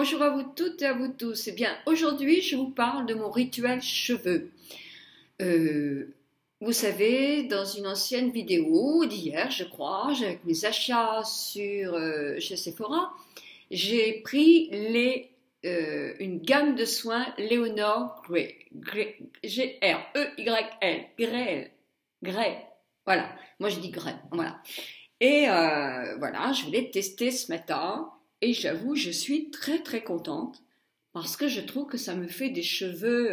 Bonjour à vous toutes et à vous tous. Eh bien, aujourd'hui, je vous parle de mon rituel cheveux. Vous savez, dans une ancienne vidéo d'hier, je crois, avec mes achats chez Sephora, j'ai pris une gamme de soins Léonore Grey, G-R-E-Y-L, Grey, voilà, moi je dis Grey, voilà. Et voilà, je voulais tester ce matin. Et j'avoue, je suis très très contente parce que je trouve que ça me fait des cheveux.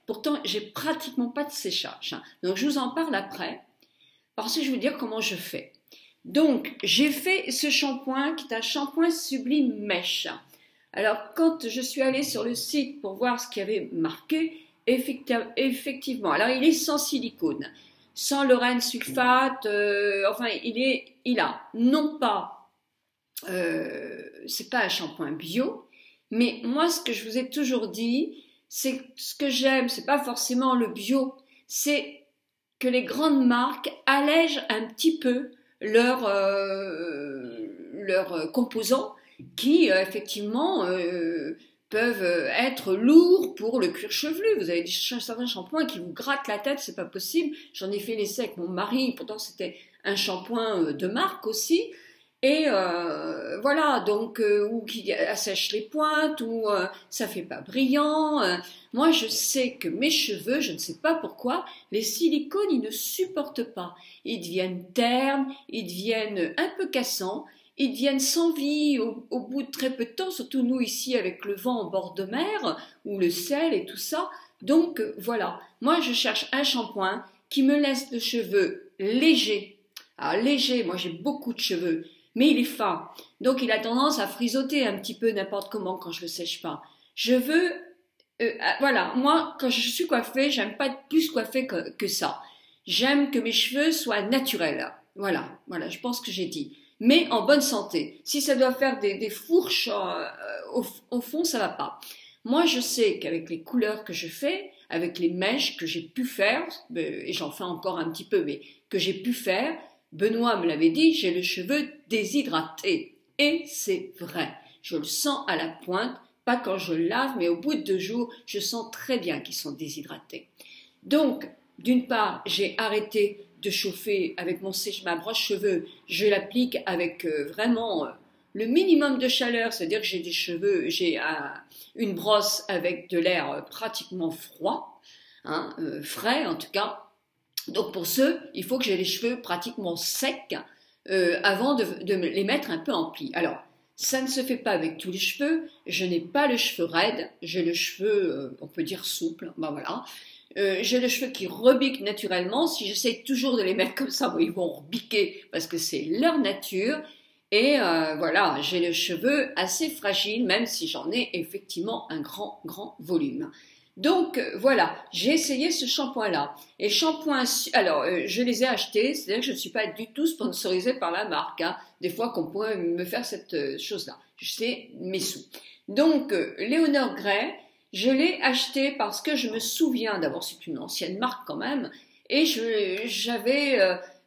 Pourtant, j'ai pratiquement pas de séchage, hein. Donc, je vous en parle après parce que je vais vous dire comment je fais. Donc, j'ai fait ce shampoing qui est un shampoing Sublime Mèche. Alors, quand je suis allée sur le site pour voir ce qu'il y avait marqué, effectivement, alors il est sans silicone, sans lorraine sulfate, enfin, il a non pas c'est pas un shampoing bio, mais moi ce que je vous ai toujours dit, c'est que ce que j'aime, c'est pas forcément le bio, c'est que les grandes marques allègent un petit peu leurs composants qui effectivement peuvent être lourds pour le cuir chevelu. Vous avez certains shampoings qui vous grattent la tête, c'est pas possible. J'en ai fait l'essai avec mon mari, pourtant c'était un shampoing de marque aussi. Et voilà, donc, ou qui assèche les pointes, ou ça fait pas brillant. Moi, je sais que mes cheveux, je ne sais pas pourquoi, les silicones, ils ne supportent pas. Ils deviennent ternes, ils deviennent un peu cassants, ils deviennent sans vie au bout de très peu de temps, surtout nous ici avec le vent en bord de mer, ou le sel et tout ça. Donc, voilà, moi, je cherche un shampoing qui me laisse le cheveu léger. Alors, léger, moi, j'ai beaucoup de cheveux. Mais il est fin, donc il a tendance à frisoter un petit peu n'importe comment quand je le sèche pas. Je veux, voilà, moi quand je suis coiffée, j'aime pas être plus coiffée que ça. J'aime que mes cheveux soient naturels. Voilà, je pense que j'ai dit. Mais en bonne santé. Si ça doit faire des fourches au fond, ça va pas. Moi, je sais qu'avec les couleurs que je fais, avec les mèches que j'ai pu faire, et j'en fais encore un petit peu, mais que j'ai pu faire, Benoît me l'avait dit, j'ai le cheveu déshydraté. Et c'est vrai. Je le sens à la pointe, pas quand je lave, mais au bout de 2 jours, je sens très bien qu'ils sont déshydratés. Donc, d'une part, j'ai arrêté de chauffer avec ma brosse cheveux. Je l'applique avec vraiment le minimum de chaleur, c'est-à-dire que j'ai une brosse avec de l'air pratiquement froid, hein, frais en tout cas. Donc pour ceux, il faut que j'ai les cheveux pratiquement secs avant de les mettre un peu en pli. Alors, ça ne se fait pas avec tous les cheveux. Je n'ai pas le cheveu raide, j'ai le cheveu, on peut dire souple, ben voilà. J'ai le cheveu qui rebique naturellement. Si j'essaie toujours de les mettre comme ça, bon, ils vont rebiquer parce que c'est leur nature. Et voilà, j'ai le cheveu assez fragile, même si j'en ai effectivement un grand volume. Donc voilà, j'ai essayé ce shampoing-là. Et alors je les ai achetés, c'est-à-dire que je ne suis pas du tout sponsorisée par la marque, hein. Des fois qu'on pourrait me faire cette chose-là. C'est mes sous. Donc Léonore Grey, je l'ai acheté parce que je me souviens, d'abord c'est une ancienne marque quand même, et j'avais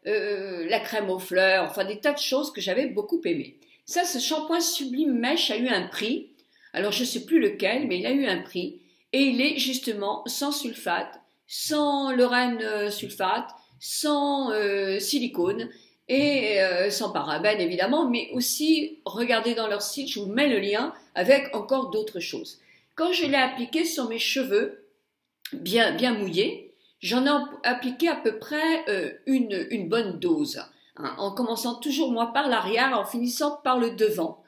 la crème aux fleurs, enfin des tas de choses que j'avais beaucoup aimées. Ça, ce shampoing Sublime Mèche a eu un prix. Alors je ne sais plus lequel, mais il a eu un prix. Et il est justement sans sulfate, sans lorraine sulfate, sans silicone et sans parabènes évidemment, mais aussi, regardez dans leur site, je vous mets le lien avec encore d'autres choses. Quand je l'ai appliqué sur mes cheveux, bien mouillés, j'en ai appliqué à peu près une bonne dose, hein, en commençant toujours moi par l'arrière, en finissant par le devant.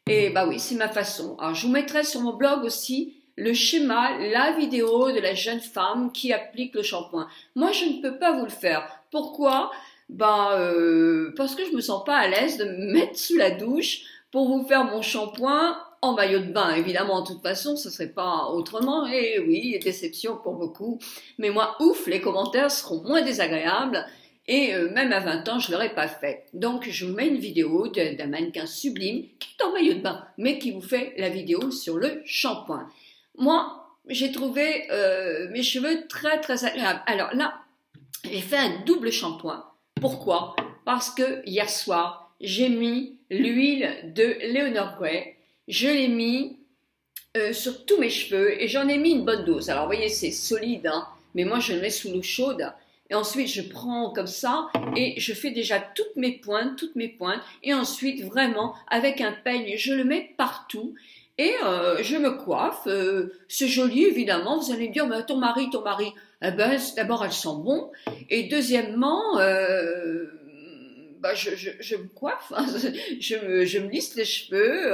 Et bah oui, c'est ma façon. Alors je vous mettrai sur mon blog aussi le schéma, la vidéo de la jeune femme qui applique le shampoing. Moi, je ne peux pas vous le faire. Pourquoi? Parce que je me sens pas à l'aise de me mettre sous la douche pour vous faire mon shampoing en maillot de bain. Évidemment, de toute façon, ce serait pas autrement. Et oui, déception pour beaucoup. Mais moi, ouf, les commentaires seront moins désagréables. Et même à 20 ans, je ne l'aurais pas fait. Donc, je vous mets une vidéo d'un mannequin sublime qui est en maillot de bain, mais qui vous fait la vidéo sur le shampoing. Moi, j'ai trouvé mes cheveux très agréables. Alors là, j'ai fait un double shampoing. Pourquoi? Parce que hier soir, j'ai mis l'huile de Léonore Grey. Je l'ai mis sur tous mes cheveux et j'en ai mis une bonne dose. Alors, vous voyez, c'est solide, hein, mais moi, je le mets sous l'eau chaude. Et ensuite, je prends comme ça et je fais déjà toutes mes pointes. Et ensuite, vraiment, avec un peigne, je le mets partout. Et je me coiffe. C'est joli, évidemment. Vous allez me dire, mais ton mari. Eh ben, d'abord, elle sent bon. Et deuxièmement, bah, je me coiffe, hein, je me lisse les cheveux.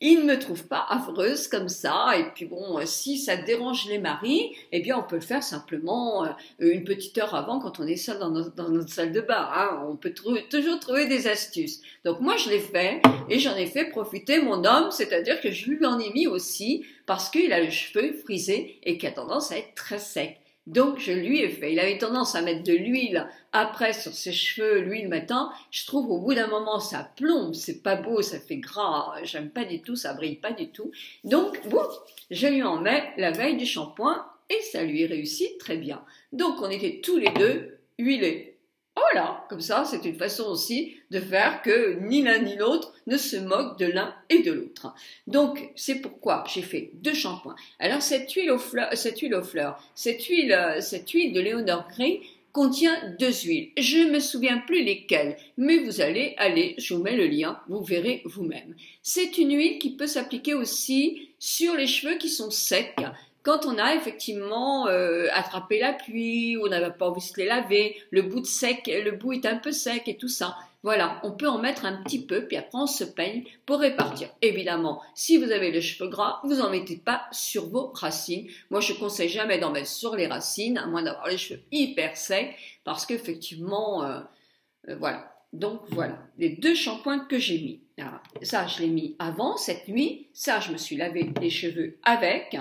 Il ne me trouve pas affreuse comme ça. Et puis bon, si ça dérange les maris, eh bien on peut le faire simplement une petite heure avant quand on est seul dans notre salle de bain. Hein. On peut toujours trouver des astuces. Donc moi je l'ai fait et j'en ai fait profiter mon homme, c'est-à-dire que je lui en ai mis aussi parce qu'il a les cheveux frisés et qui a tendance à être très sec. Donc je lui ai fait. Il avait tendance à mettre de l'huile après sur ses cheveux, lui le matin. Je trouve au bout d'un moment ça plombe, c'est pas beau, ça fait gras. J'aime pas du tout, ça brille pas du tout. Donc bon, je lui en mets la veille du shampoing et ça lui réussit très bien. Donc on était tous les deux huilés. Voilà, comme ça, c'est une façon aussi de faire que ni l'un ni l'autre ne se moque de l'un et de l'autre. Donc, c'est pourquoi j'ai fait 2 shampoings. Alors, cette huile aux fleurs, cette huile de Leonard Grey contient 2 huiles. Je ne me souviens plus lesquelles, mais vous allez aller, je vous mets le lien, vous verrez vous-même. C'est une huile qui peut s'appliquer aussi sur les cheveux qui sont secs. Quand on a effectivement attrapé la pluie, on n'avait pas envie de se les laver, le bout est un peu sec et tout ça. Voilà, on peut en mettre un petit peu, puis après on se peigne pour répartir. Évidemment, si vous avez les cheveux gras, vous n'en mettez pas sur vos racines. Moi, je conseille jamais d'en mettre sur les racines, à moins d'avoir les cheveux hyper secs, parce qu'effectivement, voilà. Donc voilà, les 2 shampoings que j'ai mis. Alors, ça, je l'ai mis avant, cette nuit. Ça, je me suis lavé les cheveux avec.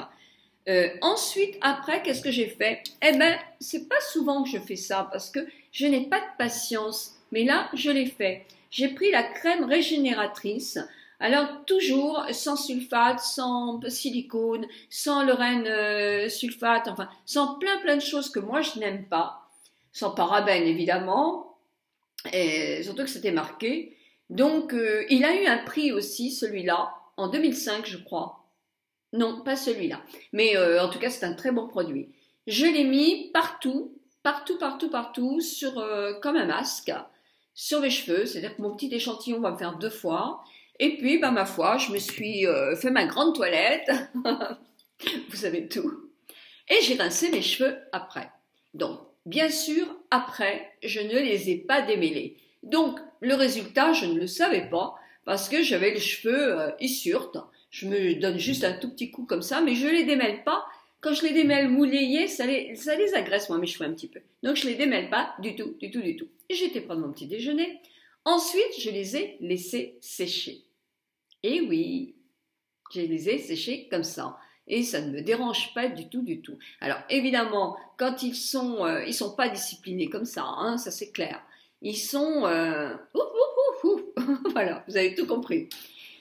Ensuite, après, qu'est-ce que j'ai fait? Eh ben, c'est pas souvent que je fais ça parce que je n'ai pas de patience. Mais là, je l'ai fait. J'ai pris la crème régénératrice. Alors, toujours sans sulfate, sans silicone, sans Lorraine sulfate, enfin, sans plein de choses que moi je n'aime pas. Sans parabènes, évidemment. Et surtout que c'était marqué. Donc, il a eu un prix aussi, celui-là, en 2005, je crois. Non, pas celui-là. Mais en tout cas, c'est un très bon produit. Je l'ai mis partout, sur, comme un masque, sur les cheveux. C'est-à-dire que mon petit échantillon va me faire 2 fois. Et puis, bah, ma foi, je me suis fait ma grande toilette. Vous savez tout. Et j'ai rincé mes cheveux après. Donc, bien sûr, après, je ne les ai pas démêlés. Donc, le résultat, je ne le savais pas parce que j'avais les cheveux issurtes. Je me donne juste un tout petit coup comme ça, mais je les démêle pas. Quand je les démêle mouillés, ça les agresse, moi, mes cheveux un petit peu. Donc, je les démêle pas du tout. Et j'ai été prendre mon petit déjeuner. Ensuite, je les ai laissés sécher. Et oui, je les ai séchés comme ça. Et ça ne me dérange pas du tout. Alors, évidemment, quand ils sont pas disciplinés comme ça, hein, ça c'est clair. Ils sont, voilà, vous avez tout compris.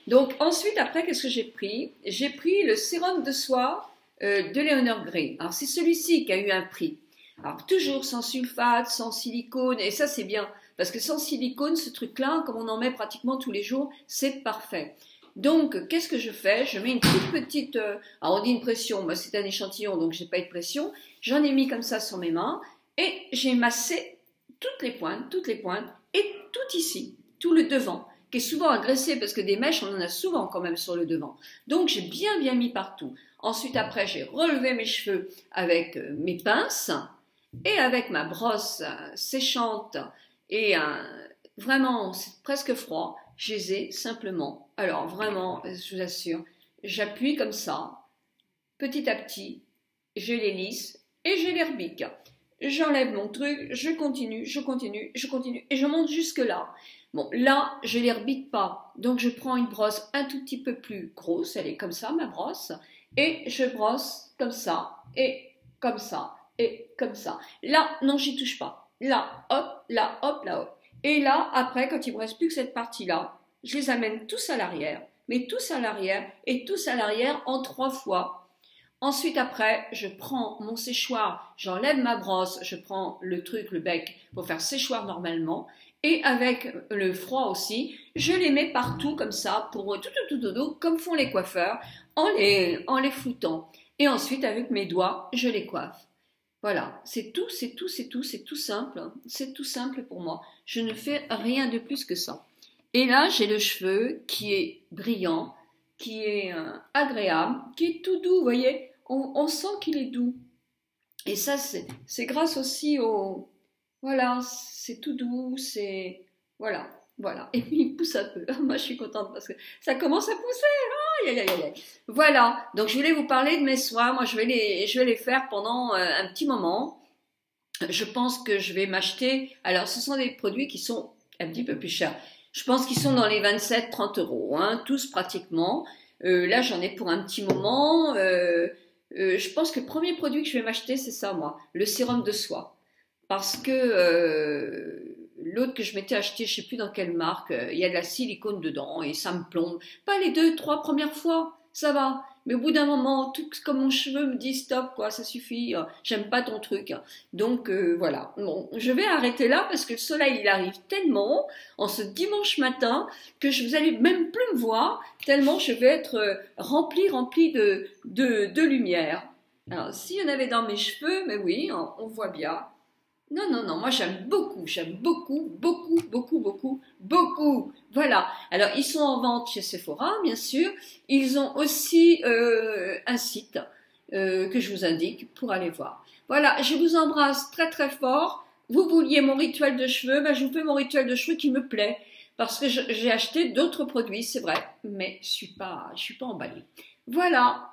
Donc ensuite, après, qu'est-ce que j'ai pris? J'ai pris le sérum de soie de Leonard Grey. Alors c'est celui-ci qui a eu un prix. Alors toujours sans sulfate, sans silicone, et ça c'est bien, parce que sans silicone, ce truc-là, comme on en met pratiquement tous les jours, c'est parfait. Donc qu'est-ce que je fais? Je mets une toute petite, alors on dit une pression, moi c'est un échantillon, donc j'ai pas eu de pression. J'en ai mis comme ça sur mes mains, et j'ai massé toutes les pointes, et tout ici, tout le devant, qui est souvent agressé parce que des mèches, on en a souvent quand même sur le devant. Donc j'ai bien mis partout. Ensuite, après, j'ai relevé mes cheveux avec mes pinces et avec ma brosse séchante et vraiment, c'est presque froid, je les ai simplement, alors vraiment, je vous assure, j'appuie comme ça, petit à petit, je les lisse et je les rebique. J'enlève mon truc, je continue, et je monte jusque là. Bon, là, je les rebique pas, donc je prends une brosse un tout petit peu plus grosse, elle est comme ça, ma brosse, et je brosse comme ça, et comme ça, et comme ça. Là, non, j'y touche pas. Là, hop, là, hop, là, hop. Et là, après, quand il me reste plus que cette partie-là, je les amène tous à l'arrière, mais tous à l'arrière, et tous à l'arrière en 3 fois. Ensuite, après, je prends mon séchoir, j'enlève ma brosse, je prends le truc, le bec, pour faire séchoir normalement, Et avec le froid aussi, je les mets partout comme ça, pour comme font les coiffeurs, en les floutant. Et ensuite, avec mes doigts, je les coiffe. Voilà, c'est tout, c'est tout, c'est tout, c'est tout simple. Hein. C'est tout simple pour moi. Je ne fais rien de plus que ça. Et là, j'ai le cheveu qui est brillant, qui est agréable, qui est tout doux, vous voyez. On sent qu'il est doux. Et ça, c'est grâce aussi au... Voilà, c'est tout doux, c'est... Voilà, voilà. Et puis, il pousse un peu. Moi, je suis contente parce que ça commence à pousser. Aïe, aïe, aïe, aïe. Voilà, donc je voulais vous parler de mes soins. Moi, je vais les faire pendant un petit moment. Je pense que je vais m'acheter... Alors, ce sont des produits qui sont un petit peu plus chers. Je pense qu'ils sont dans les 27-30 euros, hein, tous pratiquement. Là, j'en ai pour un petit moment. Je pense que le premier produit que je vais m'acheter, c'est ça, moi, le sérum de soie. Parce que l'autre que je m'étais acheté, je ne sais plus dans quelle marque, il y a de la silicone dedans et ça me plombe. Pas les 2-3 premières fois, ça va. Mais au bout d'un moment, tout comme mon cheveu me dit stop, quoi, ça suffit, j'aime pas ton truc. Donc voilà. Bon, je vais arrêter là parce que le soleil il arrive tellement en ce dimanche matin que vous allez même plus me voir tellement je vais être remplie de lumière. Alors s'il y en avait dans mes cheveux, mais oui, on voit bien. Non, non, non, moi j'aime beaucoup, beaucoup, beaucoup, beaucoup, beaucoup. Voilà. Alors ils sont en vente chez Sephora, bien sûr. Ils ont aussi un site que je vous indique pour aller voir. Voilà, je vous embrasse très très fort. Vous vouliez mon rituel de cheveux, ben je vous fais mon rituel de cheveux qui me plaît. Parce que j'ai acheté d'autres produits, c'est vrai, mais je suis pas emballée. Voilà.